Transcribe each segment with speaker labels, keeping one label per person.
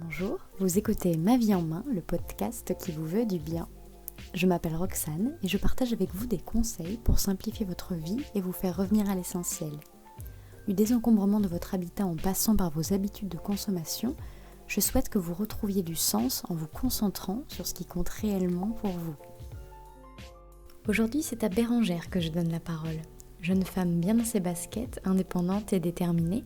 Speaker 1: Bonjour, vous écoutez Ma vie en main, le podcast qui vous veut du bien. Je m'appelle Roxane et je partage avec vous des conseils pour simplifier votre vie et vous faire revenir à l'essentiel. Du désencombrement de votre habitat en passant par vos habitudes de consommation, je souhaite que vous retrouviez du sens en vous concentrant sur ce qui compte réellement pour vous. Aujourd'hui, c'est à Bérangère que je donne la parole. Jeune femme bien dans ses baskets, indépendante et déterminée,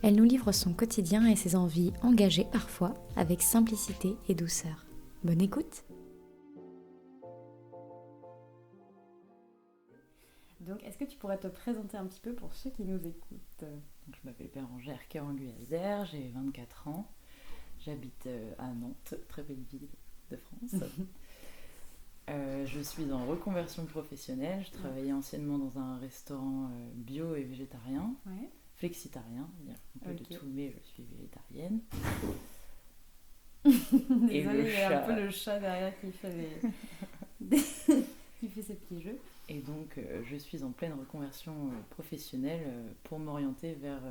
Speaker 1: elle nous livre son quotidien et ses envies engagées parfois, avec simplicité et douceur. Bonne écoute! Donc, est-ce que tu pourrais te présenter un petit peu pour ceux qui nous écoutent?
Speaker 2: Donc, je m'appelle Bérangère Keranguialzer, j'ai 24 ans, j'habite à Nantes, très belle ville de France. Je suis en reconversion professionnelle, je travaillais anciennement dans un restaurant bio et végétarien, flexitarien, il y a un peu de tout, mais je suis végétarienne.
Speaker 1: Désolée, il y a un peu le chat derrière qui fait qui fait ses petits jeux.
Speaker 2: Et donc, je suis en pleine reconversion professionnelle pour m'orienter vers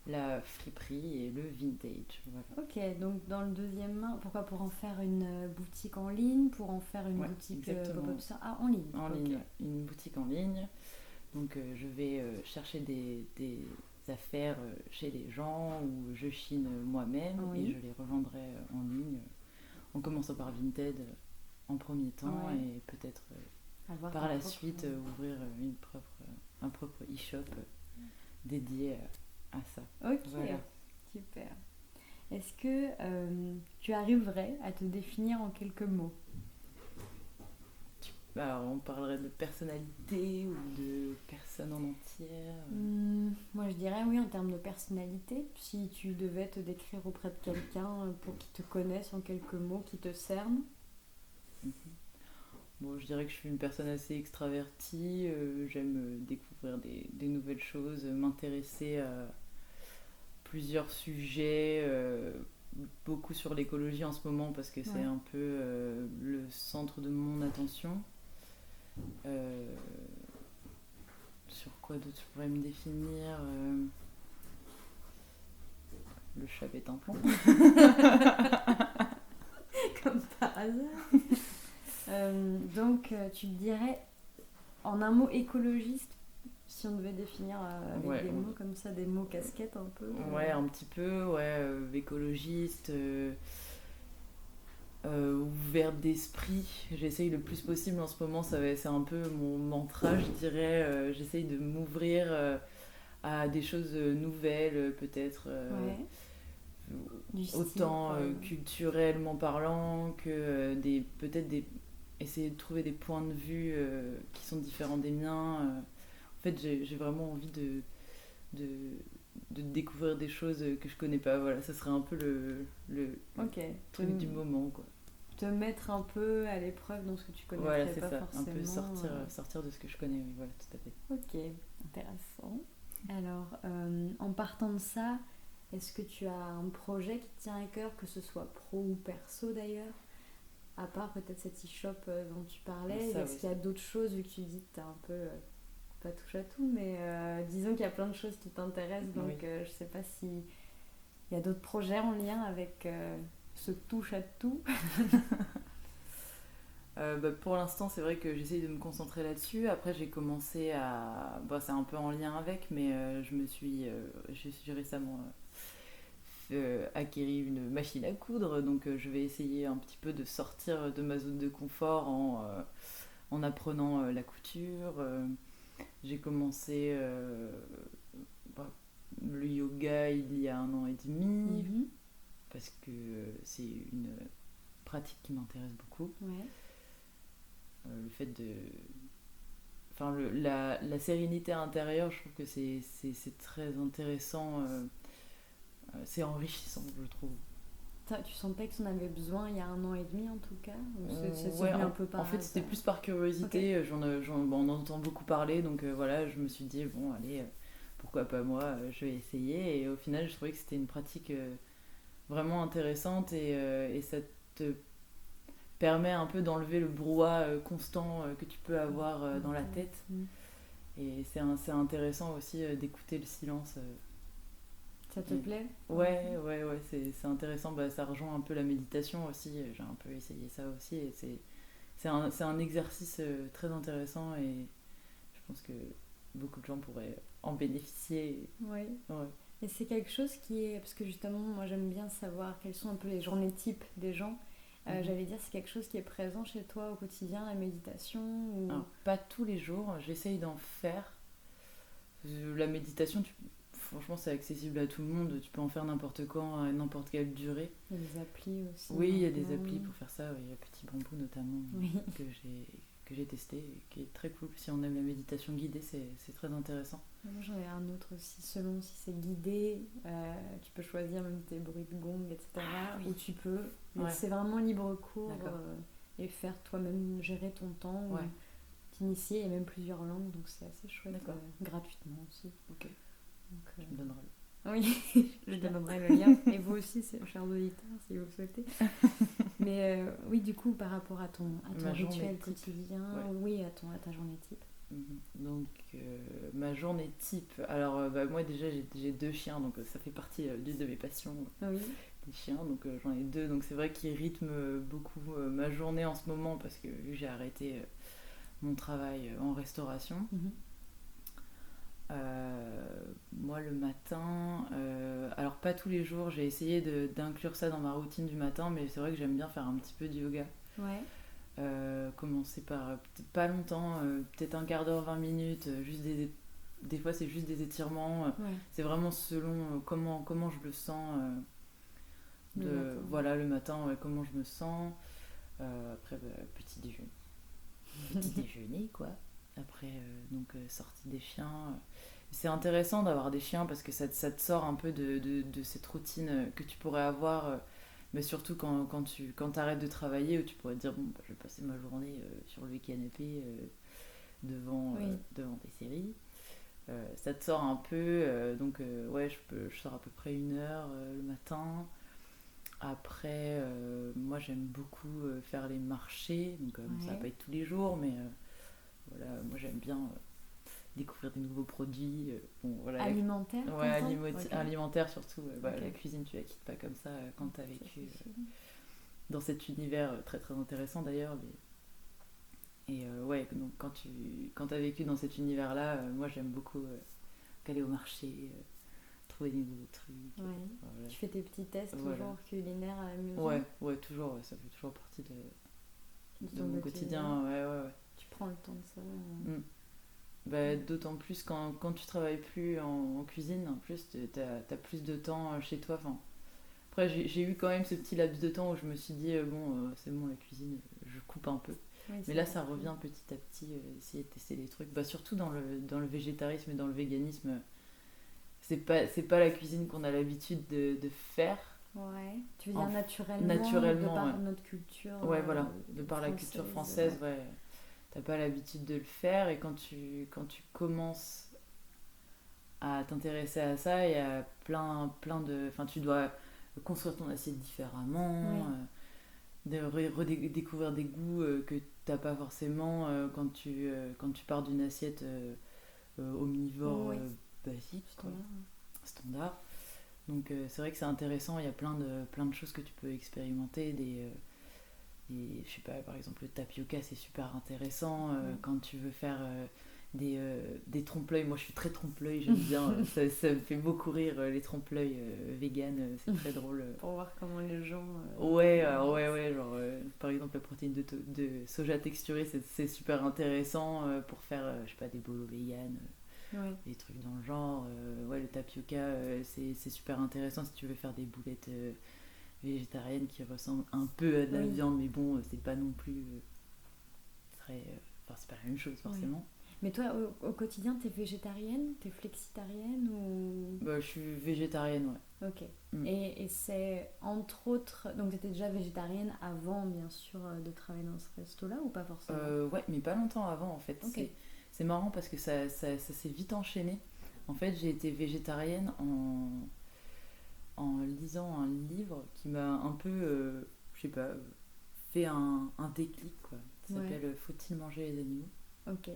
Speaker 2: la friperie et le vintage. Voilà.
Speaker 1: Ok, donc dans le deuxième main, pourquoi? Pour en faire une boutique en ligne, pour en faire une boutique pop-up ça. Ah, en ligne.
Speaker 2: En ligne, une boutique en ligne. Donc, je vais chercher des affaires chez les gens où je chine moi-même et je les revendrai en ligne en commençant par Vinted en premier temps et peut-être par la suite ouvrir un propre e-shop dédié à ça.
Speaker 1: Ok, voilà. Super. Est-ce que tu arriverais à te définir en quelques mots?
Speaker 2: On parlerait de personnalité ou de personne en entière?
Speaker 1: Moi je dirais oui en termes de personnalité. Si tu devais te décrire auprès de quelqu'un pour qu'il te connaisse en quelques mots, qui te cerne.
Speaker 2: Bon, je dirais que je suis une personne assez extravertie, j'aime découvrir des nouvelles choses, m'intéresser à plusieurs sujets, beaucoup sur l'écologie en ce moment parce que c'est un peu le centre de mon attention. Sur quoi d'autre je pourrais me définir? Le chat est un plan.
Speaker 1: Comme par hasard. Donc tu dirais en un mot écologiste, si on devait définir avec des mots comme ça, des mots casquettes un peu.
Speaker 2: Un petit peu, écologiste, ouverte d'esprit. J'essaye le plus possible en ce moment, c'est un peu mon mantra, je dirais. J'essaye de m'ouvrir à des choses nouvelles, peut-être. Autant culturellement parlant que essayer de trouver des points de vue qui sont différents des miens. En fait, j'ai vraiment envie de découvrir des choses que je connais pas. Voilà, ça serait un peu le truc du moment, quoi.
Speaker 1: Te mettre un peu à l'épreuve dans ce que tu connais pas forcément.
Speaker 2: Un peu sortir de ce que je connais, oui, voilà, tout à fait.
Speaker 1: Ok, intéressant. Alors, en partant de ça, est-ce que tu as un projet qui te tient à cœur, que ce soit pro ou perso d'ailleurs, à part peut-être cet e-shop dont tu parlais? Est-ce qu'il y a d'autres choses, vu que tu dis que tu as un peu, pas touche à tout, mais disons qu'il y a plein de choses qui t'intéressent, donc je sais pas s'il y a d'autres projets en lien avec ce touche à tout.
Speaker 2: Pour l'instant, c'est vrai que j'essaye de me concentrer là-dessus. Après, j'ai commencé à... c'est un peu en lien avec, mais j'ai récemment acquéri une machine à coudre, donc je vais essayer un petit peu de sortir de ma zone de confort en apprenant la couture. J'ai commencé le yoga il y a 1 an et demi, parce que c'est une pratique qui m'intéresse beaucoup. Le fait de... la sérénité intérieure, je trouve que c'est très intéressant. C'est enrichissant, je trouve.
Speaker 1: Tu sentais que tu en avais besoin il y a 1 an et demi en tout cas? Un peu par
Speaker 2: fait c'était plus par curiosité. On en entend beaucoup parler, donc voilà, je me suis dit bon allez, pourquoi pas moi, je vais essayer. Et au final je trouvais que c'était une pratique vraiment intéressante et ça te permet un peu d'enlever le brouhaha constant que tu peux avoir dans la tête. Et c'est intéressant aussi d'écouter le silence
Speaker 1: Ça te plaît?
Speaker 2: Ouais, c'est intéressant. Bah, ça rejoint un peu la méditation aussi. J'ai un peu essayé ça aussi. Et c'est un exercice très intéressant et je pense que beaucoup de gens pourraient en bénéficier.
Speaker 1: Oui.
Speaker 2: Ouais.
Speaker 1: Et c'est quelque chose qui est... Parce que justement, moi j'aime bien savoir quelles sont un peu les journées types des gens. J'allais dire, c'est quelque chose qui est présent chez toi au quotidien, la méditation ou...
Speaker 2: Alors, pas tous les jours, j'essaye d'en faire. La méditation, franchement, c'est accessible à tout le monde. Tu peux en faire n'importe quand, à n'importe quelle durée.
Speaker 1: Il y a des applis aussi.
Speaker 2: Oui, il y a des applis pour faire ça. Il y a Petit Bambou notamment,
Speaker 1: oui.
Speaker 2: que j'ai testé et qui est très cool. Si on aime la méditation guidée, c'est très intéressant.
Speaker 1: Moi j'en ai un autre aussi, selon si c'est guidé, tu peux choisir même tes bruits de gong, etc.
Speaker 2: Oui.
Speaker 1: Ou tu peux laisser vraiment libre cours et faire toi-même gérer ton temps, ou t'initier. Il y a même plusieurs langues, donc c'est assez chouette, gratuitement aussi.
Speaker 2: Ok.
Speaker 1: Donc,
Speaker 2: tu me donneras
Speaker 1: Oui, je donnerai le lien. Et vous aussi, chers auditeurs, si vous le souhaitez. Mais oui, du coup, par rapport à ton rituel quotidien, oui, à ta journée type.
Speaker 2: Donc, ma journée type. Alors, moi, déjà, j'ai 2 chiens, donc ça fait partie d'une de mes passions, les chiens. Donc, j'en ai 2. Donc, c'est vrai qu'ils rythment beaucoup ma journée en ce moment parce que vu que j'ai arrêté mon travail en restauration. Moi le matin, alors pas tous les jours, j'ai essayé d'inclure ça dans ma routine du matin, mais c'est vrai que j'aime bien faire un petit peu de yoga. Commencer par peut-être pas longtemps, peut-être un quart d'heure, 20 minutes, juste des fois c'est juste des étirements, c'est vraiment selon comment je le sens, le matin, comment je me sens. Après petit déjeuner quoi. Après sortie des chiens. C'est intéressant d'avoir des chiens parce que ça te sort un peu de cette routine que tu pourrais avoir, mais surtout quand t'arrêtes de travailler, où tu pourrais te dire bon je vais passer ma journée sur le canapé devant des séries. Ça te sort un peu, je sors à peu près 1 heure le matin. Après, moi j'aime beaucoup faire les marchés, donc ça va pas être tous les jours, mais voilà, moi j'aime bien découvrir des nouveaux produits.
Speaker 1: Alimentaire
Speaker 2: alimentaire surtout. La cuisine, tu la quittes pas comme ça quand tu as vécu dans cet univers très très intéressant d'ailleurs. Et donc quand tu as vécu dans cet univers-là, moi j'aime beaucoup aller au marché, trouver des nouveaux trucs.
Speaker 1: Voilà. Tu fais tes petits tests toujours culinaires à la maison?
Speaker 2: Ouais, toujours. Ça fait toujours partie de mon quotidien.
Speaker 1: Tu prends le temps de ça.
Speaker 2: D'autant plus quand tu travailles plus en cuisine, en plus t'as plus de temps chez toi. Enfin, après j'ai eu quand même ce petit laps de temps où je me suis dit c'est bon la cuisine, je coupe un peu. Mais là ça revient petit à petit, essayer de tester des trucs. Surtout dans le végétarisme et dans le véganisme, c'est pas la cuisine qu'on a l'habitude de faire.
Speaker 1: Tu veux dire naturellement de par notre culture.
Speaker 2: De par la culture française, t'as pas l'habitude de le faire, et quand tu commences à t'intéresser à ça, il y a plein de... Enfin, tu dois construire ton assiette différemment, redécouvrir des goûts que t'as pas forcément quand tu pars d'une assiette omnivore basique, standard. Donc c'est vrai que c'est intéressant, il y a plein de choses que tu peux expérimenter, je sais pas, par exemple le tapioca c'est super intéressant quand tu veux faire des trompe-l'œil. Moi je suis très trompe-l'œil, j'aime bien, ça me fait beaucoup rire les trompe-l'œil vegan, c'est très drôle.
Speaker 1: Pour voir comment les gens...
Speaker 2: genre par exemple la protéine de soja texturée c'est super intéressant pour faire je sais pas, des bolos vegan, des trucs dans le genre. Le tapioca c'est super intéressant si tu veux faire des boulettes végétarienne qui ressemble un peu à de la viande, mais bon, c'est pas non plus très... c'est pas la même chose, forcément.
Speaker 1: Mais toi, au quotidien, t'es végétarienne? T'es flexitarienne ou...
Speaker 2: Je suis végétarienne,
Speaker 1: Ok. Et c'est, entre autres... Donc, t'étais déjà végétarienne avant, bien sûr, de travailler dans ce resto-là, ou pas forcément?
Speaker 2: Mais pas longtemps avant, en fait. C'est marrant parce que ça s'est vite enchaîné. En fait, j'ai été végétarienne en lisant un livre qui m'a un peu, je sais pas, fait un déclic, quoi. Ça s'appelle Faut-il manger les animaux?
Speaker 1: Ok.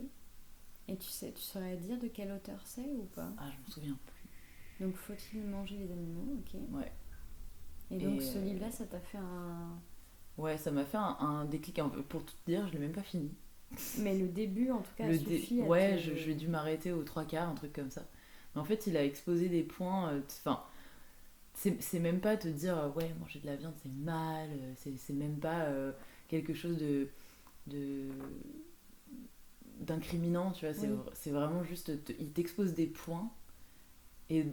Speaker 1: Et tu saurais dire de quel auteur c'est ou pas?
Speaker 2: Ah, je me souviens plus.
Speaker 1: Donc faut-il manger les animaux, ok.
Speaker 2: Ouais.
Speaker 1: Et donc ce livre-là, ça t'a fait un...
Speaker 2: Ouais, ça m'a fait un déclic. Pour tout te dire, je l'ai même pas fini.
Speaker 1: Mais le début, en tout cas, suffit à
Speaker 2: ouais, j'ai dû m'arrêter aux 3/4, un truc comme ça. Mais en fait, il a exposé des points... Enfin, c'est même pas te dire, ouais, manger de la viande, c'est mal. C'est même pas quelque chose de d'incriminant, tu vois. C'est vraiment juste... il t'expose des points. Et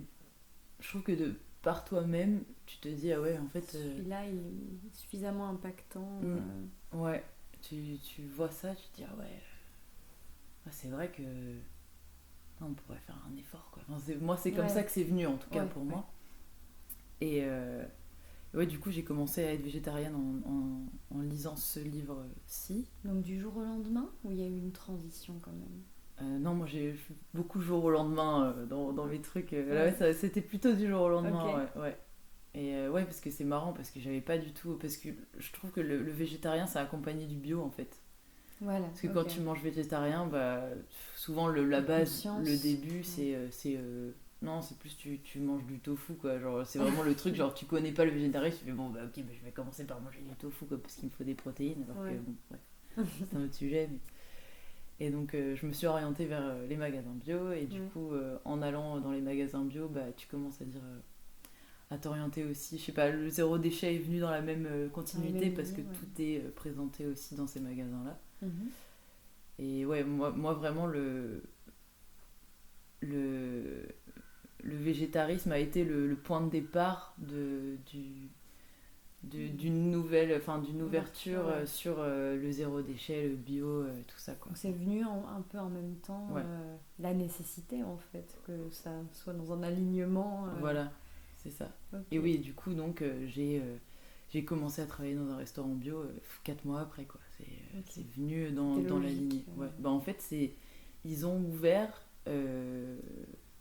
Speaker 2: je trouve que par toi-même, tu te dis, ah ouais, en fait...
Speaker 1: Celui-là, il est suffisamment impactant.
Speaker 2: Ouais, tu vois ça, tu te dis, ah ouais, c'est vrai que... on pourrait faire un effort, quoi. Enfin, moi, c'est comme ça que c'est venu, en tout cas, pour moi. Et ouais, du coup, j'ai commencé à être végétarienne en lisant ce livre-ci.
Speaker 1: Donc du jour au lendemain, ou il y a eu une transition quand même?
Speaker 2: Non, moi j'ai fait beaucoup de jour au lendemain dans mes trucs. Là, c'était plutôt du jour au lendemain, ouais. Et ouais, parce que c'est marrant, parce que j'avais pas du tout... Parce que je trouve que le végétarien, c'est accompagné du bio, en fait.
Speaker 1: Voilà.
Speaker 2: Parce que quand tu manges végétarien, bah, souvent la base, le début, c'est... non, c'est plus tu manges du tofu, quoi. Genre, c'est vraiment le truc, genre tu connais pas le végétarien, tu fais bon, bah ok, bah, je vais commencer par manger du tofu, quoi, parce qu'il me faut des protéines, alors que bon, ouais, c'est un autre sujet. Mais... Et donc, je me suis orientée vers les magasins bio, et du coup, en allant dans les magasins bio, bah, tu commences à dire... à t'orienter aussi, je sais pas, le zéro déchet est venu dans la même continuité, parce que tout est présenté aussi dans ces magasins-là. Et ouais, moi vraiment, le végétarisme a été le point de départ d'une nouvelle, enfin d'une ouverture sur le zéro déchet, le bio, tout ça, quoi.
Speaker 1: Donc c'est venu un peu en même temps, la nécessité en fait, que ça soit dans un alignement.
Speaker 2: Voilà, c'est ça. Okay. Et oui, du coup, donc j'ai commencé à travailler dans un restaurant bio 4 mois après, quoi. C'est venu dans la lignée. Ouais. Bah, en fait, ils ont ouvert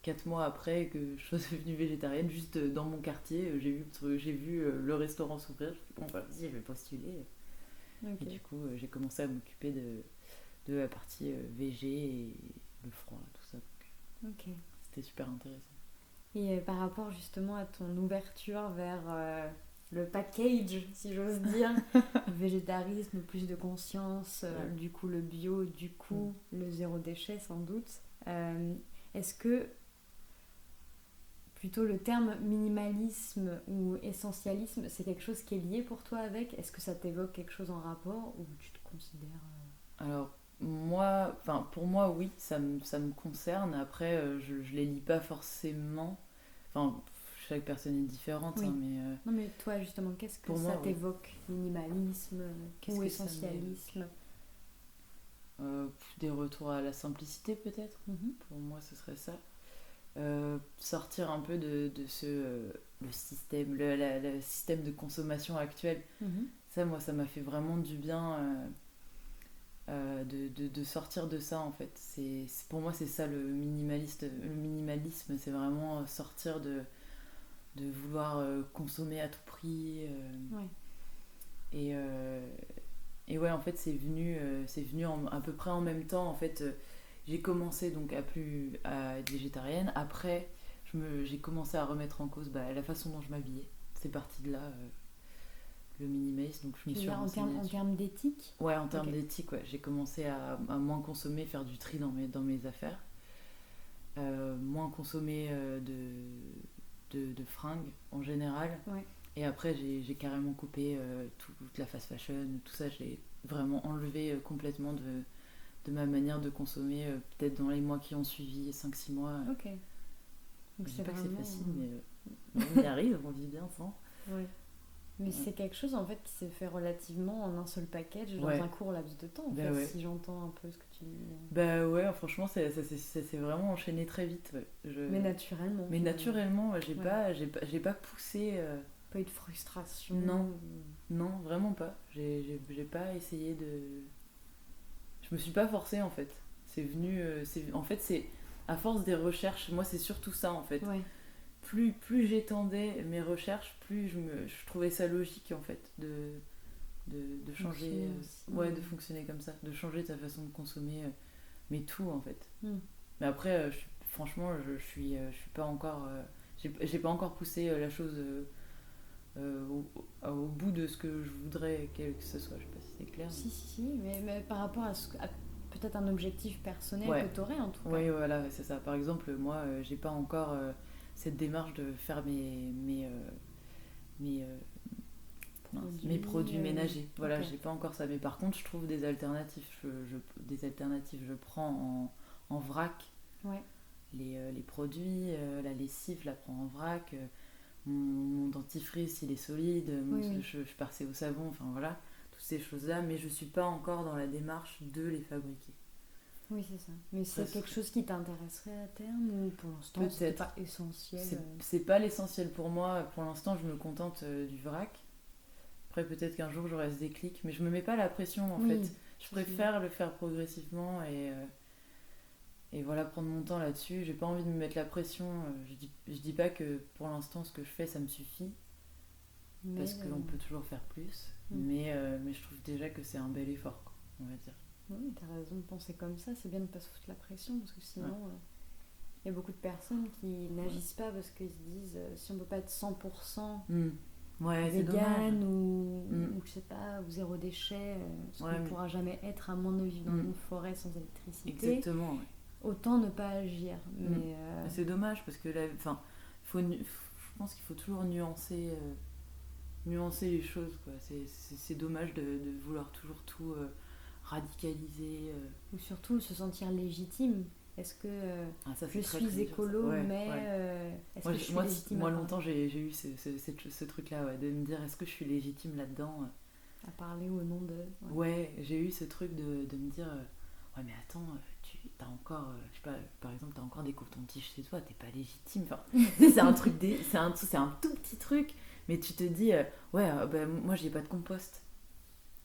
Speaker 2: 4 mois après que je sois devenue végétarienne, juste dans mon quartier. J'ai vu le restaurant s'ouvrir. Je me suis dit, bon, bah, vas-y, je vais postuler. Okay. Et du coup, j'ai commencé à m'occuper de la partie végé et le froid, tout ça. Donc, c'était super intéressant.
Speaker 1: Et par rapport justement à ton ouverture vers le package, si j'ose dire, le végétarisme, plus de conscience, du coup le bio, du coup le zéro déchet sans doute, est-ce que plutôt le terme minimalisme ou essentialisme, c'est quelque chose qui est lié pour toi avec? Est-ce que ça t'évoque quelque chose en rapport, ou tu te considères...
Speaker 2: Alors pour moi oui, ça me concerne. Après je les lis pas forcément, enfin chaque personne est différente,
Speaker 1: oui.
Speaker 2: Hein, mais
Speaker 1: non, mais toi justement, qu'est-ce que ça t'évoque? Minimalisme ou essentialisme?
Speaker 2: Des retours à la simplicité peut-être. Pour moi ce serait ça. Sortir un peu de le système, le système de consommation actuel. Ça, moi, ça m'a fait vraiment du bien de sortir de ça, en fait. Pour moi, c'est ça le minimalisme, c'est vraiment sortir de vouloir consommer à tout prix. Et ouais, en fait, c'est venu à peu près en même temps, en fait. J'ai commencé donc à être végétarienne. Après, j'ai commencé à remettre en cause la façon dont je m'habillais. C'est parti de là, le minimalisme. Donc je me suis renseignée
Speaker 1: en termes d'éthique?
Speaker 2: Ouais, en termes d'éthique, ouais. J'ai commencé à moins consommer, faire du tri dans mes affaires. Moins consommer de fringues en général.
Speaker 1: Ouais.
Speaker 2: Et après, j'ai carrément coupé toute la fast fashion, tout ça. J'ai vraiment enlevé complètement de ma manière de consommer, peut-être dans les mois qui ont suivi, 5-6 mois.
Speaker 1: Ok.
Speaker 2: Donc je dis pas que c'est facile, mais on y arrive, on vit bien sans.
Speaker 1: Ouais. Mais c'est quelque chose en fait qui s'est fait relativement en un seul package dans un court laps de temps, en fait, si j'entends un peu ce que tu dis.
Speaker 2: Bah ouais, franchement, ça s'est vraiment enchaîné très vite. Ouais.
Speaker 1: Mais naturellement.
Speaker 2: Mais naturellement, j'ai pas poussé.
Speaker 1: Pas eu de frustration.
Speaker 2: Non, vraiment pas. J'ai pas essayé de... Je me suis pas forcée, en fait. C'est venu... En fait, c'est... À force des recherches, moi, c'est surtout ça, en fait.
Speaker 1: Ouais.
Speaker 2: Plus j'étendais mes recherches, plus je trouvais ça logique, en fait, de changer... de fonctionner comme ça. De changer ta façon de consommer, mais tout, en fait. Mais après, franchement, je suis pas encore... j'ai pas encore poussé la chose au bout de ce que je voudrais que ce soit. Je sais pas si c'est clair.
Speaker 1: Si, mais par rapport à peut-être un objectif personnel
Speaker 2: Ouais.
Speaker 1: que tu aurais en tout cas.
Speaker 2: Oui, voilà, c'est ça. Par exemple, moi, j'ai pas encore cette démarche de faire mes, euh, mes produits ménagers. Voilà,
Speaker 1: ok.
Speaker 2: j'ai pas encore ça. Mais par contre, je trouve des alternatives. Des alternatives. Je prends en vrac
Speaker 1: Ouais.
Speaker 2: les produits. La lessive, je la prends en vrac. Mon dentifrice, il est solide.
Speaker 1: Oui.
Speaker 2: Je passais au savon. Enfin voilà, toutes ces choses-là. Mais je suis pas encore dans la démarche de les fabriquer.
Speaker 1: Oui, c'est ça. Mais c'est quelque chose qui t'intéresserait à terme ou pour l'instant c'est pas essentiel
Speaker 2: c'est pas l'essentiel pour moi. Pour l'instant, je me contente du vrac. Après, peut-être qu'un jour j'aurai ce déclic, mais je me mets pas la pression en fait. Je préfère le faire progressivement et voilà, prendre mon temps là-dessus. J'ai pas envie de me mettre la pression. Je dis pas que pour l'instant ce que je fais ça me suffit, parce qu'on peut toujours faire plus. Mais je trouve déjà que c'est un bel effort, quoi, on va dire.
Speaker 1: Oui, t'as raison de penser comme ça. C'est bien de pas se foutre la pression parce que sinon. Il y a beaucoup de personnes qui n'agissent pas parce qu'ils se disent si on peut pas être 100% vegan ou je sais pas, ou zéro déchet, ce qu'on ne pourra jamais être à moins de vivre dans une forêt sans électricité.
Speaker 2: Exactement.
Speaker 1: Autant ne pas agir. Mais
Speaker 2: c'est dommage parce que je pense qu'il faut toujours nuancer les choses, quoi. C'est dommage de vouloir toujours tout radicaliser.
Speaker 1: Ou surtout se sentir légitime. Est-ce que je suis écolo, mais est-ce que je suis légitime
Speaker 2: moi longtemps j'ai eu ce truc-là, de me dire est-ce que je suis légitime là-dedans
Speaker 1: à parler au nom de...
Speaker 2: Ouais, j'ai eu ce truc de me dire ouais mais attends, t'as encore, je sais pas, par exemple t'as encore des cotons-tiges chez toi, t'es pas légitime. Enfin, c'est un truc, c'est un tout petit truc, mais tu te dis moi j'ai pas de compost.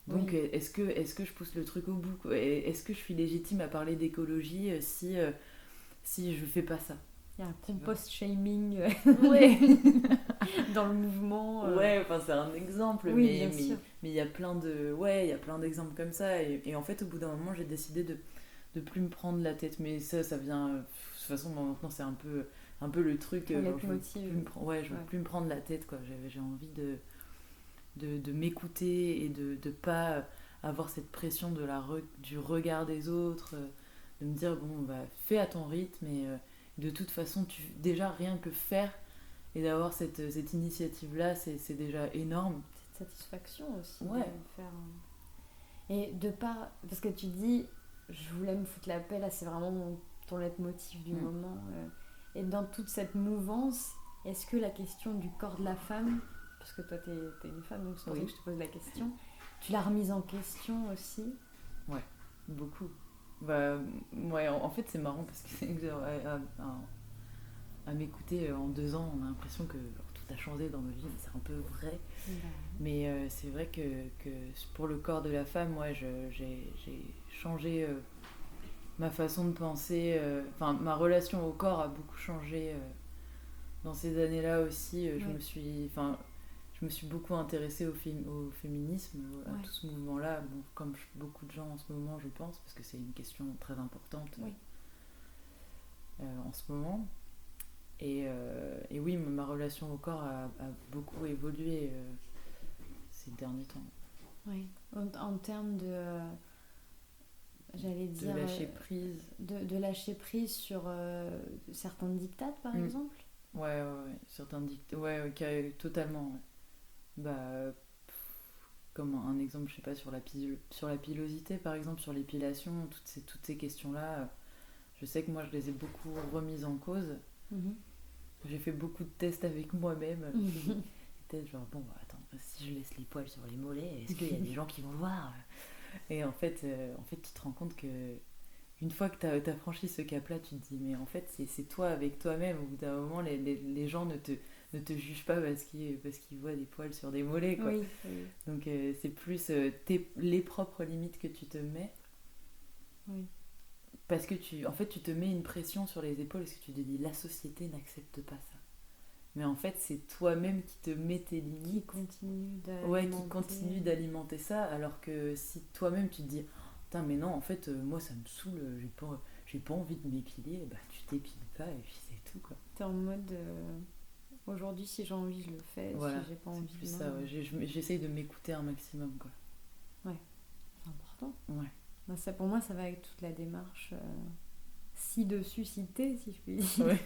Speaker 2: Donc est-ce que je pousse le truc au bout, quoi. Est-ce que je suis légitime à parler d'écologie si je fais pas ça?
Speaker 1: Il y a un compost shaming dans le mouvement.
Speaker 2: Ouais, enfin c'est un exemple,
Speaker 1: mais
Speaker 2: il y a plein d'exemples comme ça et en fait au bout d'un moment j'ai décidé de plus me prendre la tête, mais ça vient de toute façon maintenant c'est un peu le truc, je veux plus me prendre la tête, quoi. J'ai envie de m'écouter et de pas avoir cette pression du regard des autres, de me dire bon bah fais à ton rythme et de toute façon déjà rien que faire et d'avoir cette initiative là c'est déjà énorme.
Speaker 1: Cette satisfaction aussi de faire et de pas parce que tu dis je voulais me foutre la paix, là c'est vraiment ton leitmotiv du moment, et dans toute cette mouvance, est-ce que la question du corps de la femme, parce que toi t'es une femme donc c'est pour ça que je te pose la question, tu l'as remise en question aussi?
Speaker 2: Ouais, beaucoup. En fait c'est marrant parce que à m'écouter en 2 ans on a l'impression que tout a changé dans ma vie, mais c'est un peu vrai. Mais c'est vrai que pour le corps de la femme, moi j'ai changé ma façon de penser, ma relation au corps a beaucoup changé dans ces années-là aussi. Je me suis beaucoup intéressée au féminisme, à tout ce mouvement-là, comme beaucoup de gens en ce moment, je pense, parce que c'est une question très importante en ce moment. Et oui, ma relation au corps a beaucoup évolué ces derniers temps.
Speaker 1: Oui, en termes de... j'allais dire...
Speaker 2: De lâcher prise.
Speaker 1: De lâcher prise sur certains dictates, par exemple.
Speaker 2: Ouais, certains dictates, totalement. Comme un exemple, je sais pas, sur la pilosité, par exemple, sur l'épilation, toutes ces questions-là, je sais que moi, je les ai beaucoup remises en cause. J'ai fait beaucoup de tests avec moi-même. Peut-être genre, attends, si je laisse les poils sur les mollets, est-ce qu'il y a des gens qui vont le voir? Et en fait, tu te rends compte que une fois que t'as franchi ce cap-là, tu te dis, mais en fait, c'est toi avec toi-même. Au bout d'un moment, les gens ne te jugent pas parce qu'ils voient des poils sur des mollets, quoi.
Speaker 1: Oui.
Speaker 2: Donc, c'est plus les propres limites que tu te mets.
Speaker 1: Oui.
Speaker 2: Parce que tu te mets une pression sur les épaules parce que tu te dis, la société n'accepte pas ça. Mais en fait, c'est toi-même qui te mets tes limites. Qui continue d'alimenter ça, alors que si toi-même tu te dis putain mais non en fait moi ça me saoule, j'ai pas envie de m'épiler, tu t'épiles pas et puis c'est tout, quoi.
Speaker 1: T'es en mode Aujourd'hui, si j'ai envie, je le fais.
Speaker 2: Voilà,
Speaker 1: Si j'ai pas
Speaker 2: c'est
Speaker 1: envie,
Speaker 2: plus
Speaker 1: non.
Speaker 2: ça, ouais. J'essaye de m'écouter un maximum, quoi.
Speaker 1: Ouais, c'est important.
Speaker 2: Ouais.
Speaker 1: Bah, ça, pour moi, ça va avec toute la démarche ci-dessus, cité, si je puis dire.
Speaker 2: Ouais.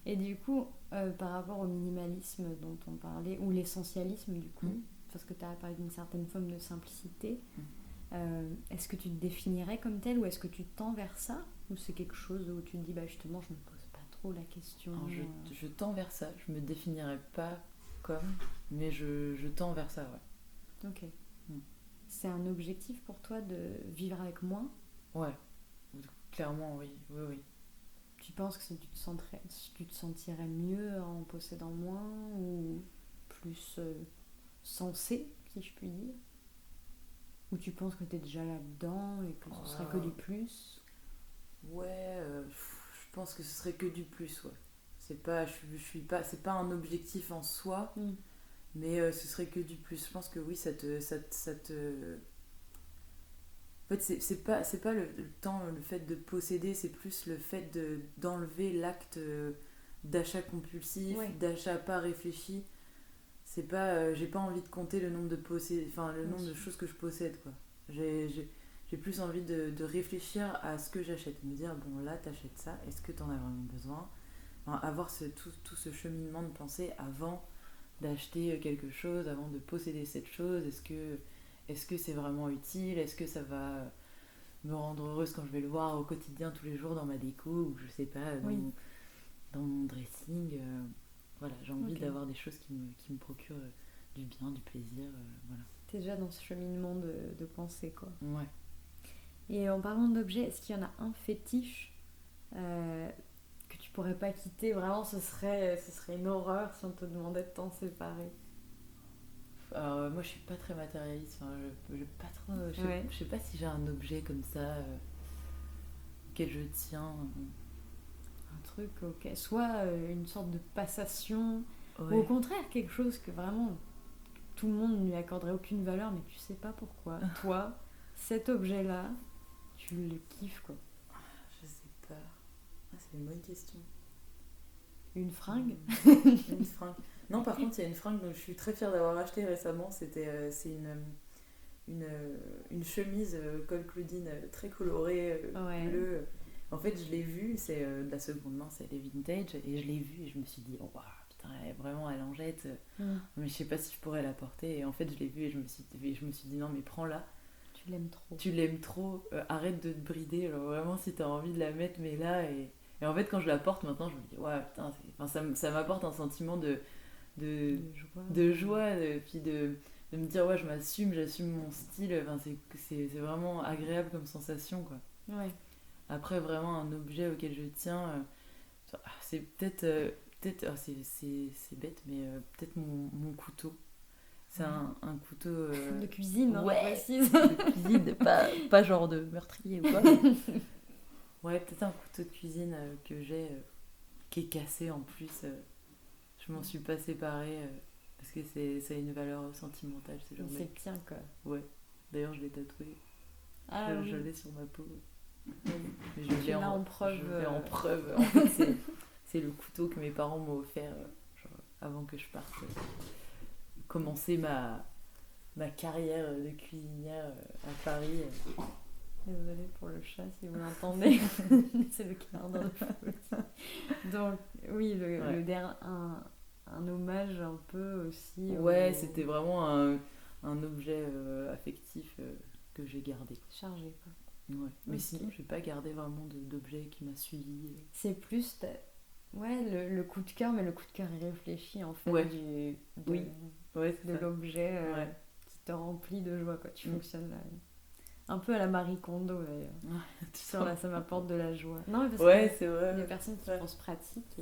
Speaker 1: Et du coup, par rapport au minimalisme dont on parlait, ou l'essentialisme, du coup, parce que tu as parlé d'une certaine forme de simplicité, est-ce que tu te définirais comme tel, ou est-ce que tu tends vers ça, ou c'est quelque chose où tu te dis, bah justement, je me pose pas trop la question.
Speaker 2: Alors, je tends vers ça. Je me définirais pas comme, mais je tends vers ça, ouais.
Speaker 1: Ok. C'est un objectif pour toi de vivre avec moins?
Speaker 2: Ouais, clairement, oui, oui, oui.
Speaker 1: Tu penses que tu te sentirais mieux en possédant moins, ou plus sensé, si je puis dire? Ou tu penses que tu es déjà là-dedans et que ce serait que du plus?
Speaker 2: Ouais, je pense que ce serait que du plus, ouais. C'est pas, je suis pas, c'est pas un objectif en soi, mais ce serait que du plus. Je pense que oui, ça te... En fait, c'est pas le fait de posséder, c'est plus le fait d'enlever l'acte d'achat compulsif, d'achat pas réfléchi. C'est pas, j'ai pas envie de compter le nombre le nombre de choses que je possède, quoi. J'ai plus envie de réfléchir à ce que j'achète, me dire bon là t'achètes ça, est-ce que t'en as vraiment besoin, enfin, avoir tout ce cheminement de pensée avant d'acheter quelque chose, avant de posséder cette chose. Est-ce que c'est vraiment utile, est-ce que ça va me rendre heureuse quand je vais le voir au quotidien tous les jours dans ma déco, ou je sais pas, dans mon dressing, voilà, j'ai envie d'avoir des choses qui me procurent du bien, du plaisir, voilà.
Speaker 1: T'es déjà dans ce cheminement de pensée, quoi.
Speaker 2: Ouais.
Speaker 1: Et en parlant d'objets, est-ce qu'il y en a un fétiche que tu pourrais pas quitter? Vraiment, ce serait une horreur si on te demandait de t'en séparer.
Speaker 2: Alors, moi je suis pas très matérialiste, enfin, pas trop, je sais pas si j'ai un objet comme ça auquel je tiens.
Speaker 1: Un truc, ok. Soit une sorte de passation, ou au contraire quelque chose que vraiment tout le monde ne lui accorderait aucune valeur, mais tu sais pas pourquoi. Toi, cet objet-là, tu le kiffes, quoi.
Speaker 2: Je sais pas. C'est une bonne question.
Speaker 1: Une fringue?
Speaker 2: Une fringue. Non, par contre, il y a une fringue dont je suis très fière d'avoir acheté récemment. C'est une chemise col Claudine très colorée, bleue. En fait, je l'ai vue, c'est de la seconde main, c'est les vintage, et je l'ai vue et je me suis dit, oh, putain, elle est vraiment à l'angette, mais je sais pas si je pourrais la porter. Et en fait, je l'ai vue et je me suis dit, non, mais prends-la.
Speaker 1: Tu l'aimes trop.
Speaker 2: Tu l'aimes trop, arrête de te brider. Alors, vraiment, si t'as envie de la mettre, mets-la. Et en fait, quand je la porte maintenant, je me dis, ouais, putain, ça m'apporte un sentiment de joie, puis de me dire, ouais, j'assume mon style. Enfin, c'est vraiment agréable comme sensation, quoi.
Speaker 1: Ouais.
Speaker 2: Après, vraiment, un objet auquel je tiens, c'est peut-être. C'est bête, mais peut-être mon couteau. C'est un couteau...
Speaker 1: de cuisine, hein,
Speaker 2: ouais, de cuisine, pas genre de meurtrier ou quoi. Ouais, peut-être un couteau de cuisine que j'ai, qui est cassé en plus. Je m'en suis pas séparée, parce que ça a une valeur sentimentale. C'est
Speaker 1: le tien, quoi.
Speaker 2: Ouais, d'ailleurs je l'ai tatoué. Je l'ai sur ma peau. Mais je l'ai en preuve. Je l'ai en preuve. En fait, c'est le couteau que mes parents m'ont offert avant que je parte commencer ma carrière de cuisinière à Paris.
Speaker 1: Désolée pour le chat si vous l'entendez. C'est le canard dans le feu. Donc oui, un hommage un peu aussi.
Speaker 2: Ouais, c'était vraiment un objet affectif que j'ai gardé.
Speaker 1: Chargé, quoi.
Speaker 2: Ouais. Mais sinon, j'ai pas gardé vraiment d'objet qui m'a suivi.
Speaker 1: C'est plus le coup de cœur, mais le coup de cœur irréfléchi en fait.
Speaker 2: Ouais.
Speaker 1: De l'objet qui te remplit de joie, quoi. Tu fonctionnes là. Un peu à la Marie Kondo d'ailleurs. Sur là, ça m'apporte de la joie. Non, mais parce que
Speaker 2: c'est vrai.
Speaker 1: Il y a personne qui pense pratique.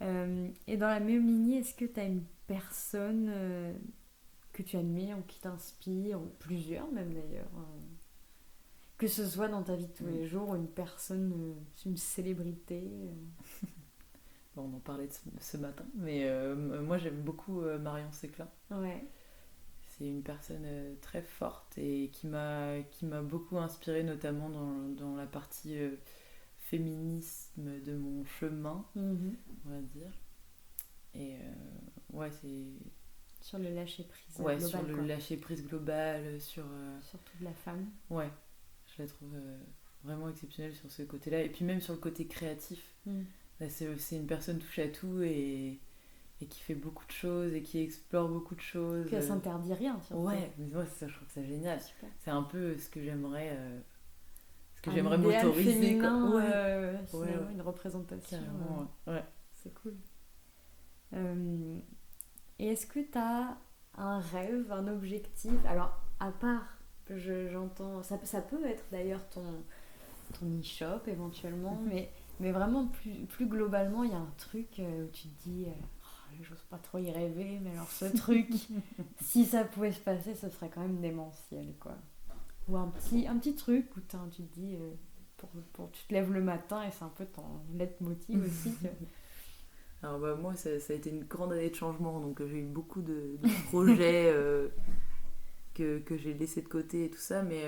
Speaker 1: Et dans la même lignée, est-ce que tu as une personne que tu admires ou qui t'inspire, ou plusieurs même d'ailleurs, que ce soit dans ta vie de tous les jours, une personne, une célébrité
Speaker 2: Bon, on en parlait ce matin, mais moi j'aime beaucoup Marion Séclin.
Speaker 1: Ouais.
Speaker 2: C'est une personne très forte et qui m'a beaucoup inspirée, notamment dans la partie féminisme de mon chemin, on va dire. Et ouais, c'est...
Speaker 1: Sur le lâcher-prise
Speaker 2: global.
Speaker 1: Sur
Speaker 2: le lâcher-prise global,
Speaker 1: surtout de la femme.
Speaker 2: Ouais, je la trouve vraiment exceptionnelle sur ce côté-là. Et puis même sur le côté créatif. Là, c'est une personne touche à tout et qui fait beaucoup de choses et qui explore beaucoup de choses.
Speaker 1: Puis elle s'interdit rien, surtout.
Speaker 2: Ouais, mais moi, ça, je trouve que c'est génial.
Speaker 1: Super.
Speaker 2: C'est un peu ce que j'aimerais...
Speaker 1: j'aimerais m'autoriser. Féminin, quoi. Une représentation.
Speaker 2: Carrément, ouais.
Speaker 1: C'est cool. Et est-ce que tu as un rêve, un objectif? Alors, à part, j'entends... Ça peut être d'ailleurs ton e-shop éventuellement, mais vraiment plus globalement, il y a un truc où tu te dis... j'ose pas trop y rêver, mais alors ce truc, si ça pouvait se passer, ce serait quand même démentiel, quoi. Ou un petit truc où tu te dis... tu te lèves le matin et c'est un peu ton leitmotiv aussi.
Speaker 2: Alors moi, ça a été une grande année de changement, donc j'ai eu beaucoup de projets que j'ai laissés de côté et tout ça, mais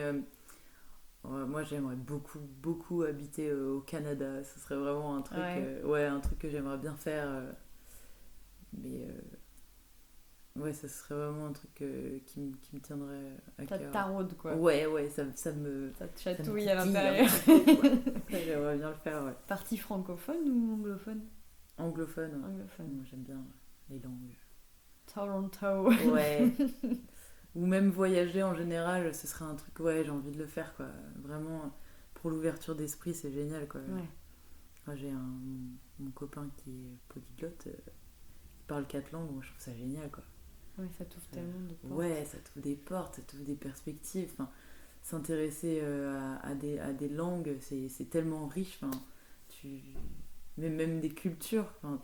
Speaker 2: moi j'aimerais beaucoup habiter au Canada. Ce serait vraiment un truc, un truc que j'aimerais bien faire, mais ouais, ça serait vraiment un truc qui me tiendrait à cœur.
Speaker 1: Ça te taraude, quoi.
Speaker 2: Ouais, ça
Speaker 1: te chatouille à l'intérieur.
Speaker 2: J'aimerais bien le faire, ouais.
Speaker 1: Partie francophone ou anglophone?
Speaker 2: Anglophone. Moi, j'aime bien les langues.
Speaker 1: Toronto.
Speaker 2: Ouais. Ou même voyager en général, ce serait un truc, j'ai envie de le faire, quoi. Vraiment, pour l'ouverture d'esprit, c'est génial, quoi.
Speaker 1: Ouais.
Speaker 2: Moi, j'ai mon copain qui est polyglotte, qui parle 4 langues, moi je trouve ça génial, quoi.
Speaker 1: Ouais, ça t'ouvre tellement de portes.
Speaker 2: Ouais, ça t'ouvre des portes, ça t'ouvre des perspectives. Enfin, s'intéresser à des langues, c'est tellement riche. Enfin, même des cultures. Enfin,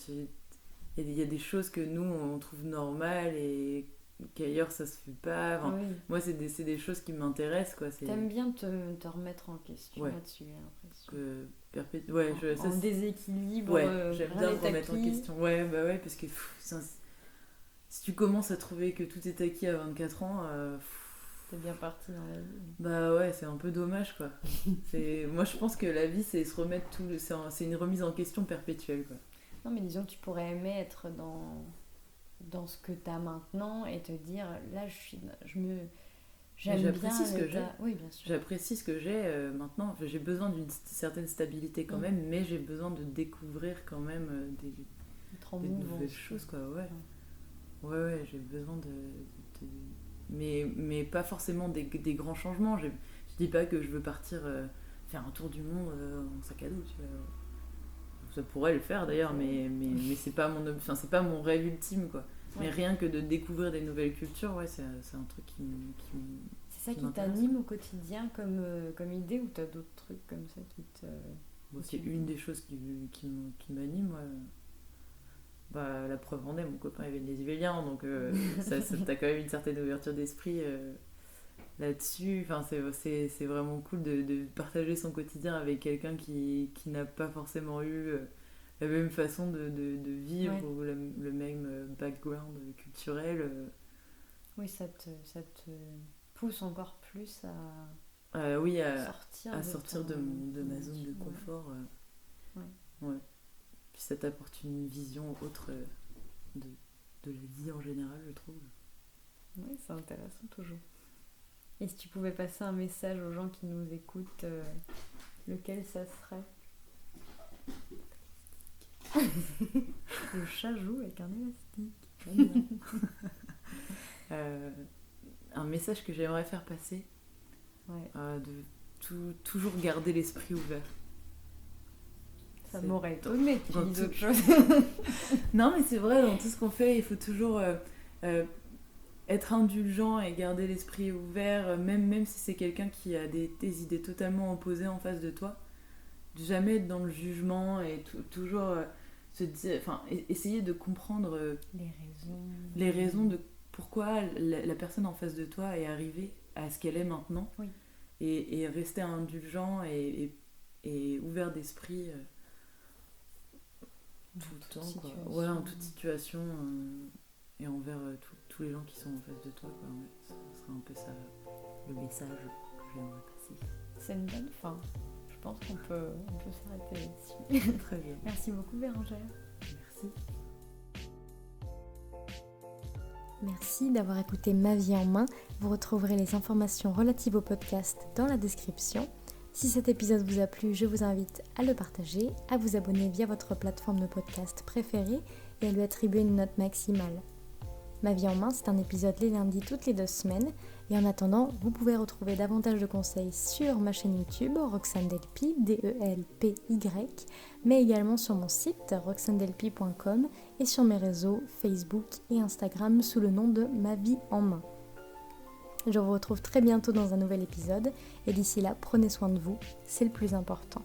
Speaker 2: il y a des choses que nous, on trouve normales et qu'ailleurs, ça se fait pas. Enfin, moi, c'est des choses qui m'intéressent, quoi.
Speaker 1: T'aimes bien te remettre en question là-dessus, j'ai l'impression. En déséquilibre.
Speaker 2: J'aime bien me remettre en question. Ouais, parce que si tu commences à trouver que tout est acquis à 24 ans...
Speaker 1: t'es bien parti dans la vie.
Speaker 2: Bah ouais, c'est un peu dommage, quoi. Moi, je pense que la vie, c'est se remettre c'est une remise en question perpétuelle, quoi.
Speaker 1: Non, mais disons que tu pourrais aimer être dans ce que t'as maintenant et te dire, là,
Speaker 2: j'apprécie ce que j'ai.
Speaker 1: Oui, bien sûr.
Speaker 2: J'apprécie ce que j'ai maintenant. J'ai besoin d'une certaine stabilité quand même, mais j'ai besoin de découvrir quand même des nouvelles choses, quoi. Ouais, j'ai besoin de... Mais pas forcément des grands changements. Je dis pas que je veux partir faire un tour du monde en sac à dos, tu vois. Ça pourrait le faire d'ailleurs, mais c'est pas c'est pas mon rêve ultime, quoi. Mais rien que de découvrir des nouvelles cultures, c'est un truc qui
Speaker 1: c'est ça qui t'anime au quotidien comme idée, ou t'as d'autres trucs comme ça qui te...
Speaker 2: c'est une des choses qui m'anime, ouais. Bah, la preuve en est, mon copain est vénézuélien, donc t'as quand même une certaine ouverture d'esprit là-dessus. Enfin, c'est vraiment cool de partager son quotidien avec quelqu'un qui n'a pas forcément eu la même façon de vivre ou le même background culturel.
Speaker 1: Oui, ça te pousse encore plus
Speaker 2: à sortir de ma zone de
Speaker 1: ouais.
Speaker 2: confort. Ouais. Puis ça t'apporte une vision autre de la vie en général, je trouve.
Speaker 1: Oui, c'est intéressant toujours. Et si tu pouvais passer un message aux gens qui nous écoutent, lequel ça serait? Le chat joue avec un élastique.
Speaker 2: Un message que j'aimerais faire passer, de toujours garder l'esprit ouvert.
Speaker 1: Ça m'aurait étonné que tu dises autre chose.
Speaker 2: Non, mais c'est vrai, dans tout ce qu'on fait, il faut toujours être indulgent et garder l'esprit ouvert, même si c'est quelqu'un qui a des idées totalement opposées en face de toi. Jamais être dans le jugement et toujours se dire, essayer de comprendre les raisons de pourquoi la personne en face de toi est arrivée à ce qu'elle est maintenant.
Speaker 1: Oui.
Speaker 2: Et rester indulgent et ouvert d'esprit tout le temps, quoi. Ouais, en toute situation et envers tous les gens qui sont en face de toi, quoi. Ouais, ça serait un peu ça le message que j'aimerais passer.
Speaker 1: C'est une bonne fin, je
Speaker 2: pense qu'on peut s'arrêter là-dessus. Très bien.
Speaker 1: Merci beaucoup Bérangère.
Speaker 2: Merci.
Speaker 3: Merci d'avoir écouté Ma vie en main. Vous retrouverez les informations relatives au podcast dans la description. Si cet épisode vous a plu, je vous invite à le partager, à vous abonner via votre plateforme de podcast préférée et à lui attribuer une note maximale. Ma vie en main, c'est un épisode les lundis toutes les 2 semaines. Et en attendant, vous pouvez retrouver davantage de conseils sur ma chaîne YouTube, Roxane Delpy, DELPY, mais également sur mon site, roxanedelpy.com, et sur mes réseaux Facebook et Instagram sous le nom de Ma vie en main. Je vous retrouve très bientôt dans un nouvel épisode, et d'ici là, prenez soin de vous, c'est le plus important.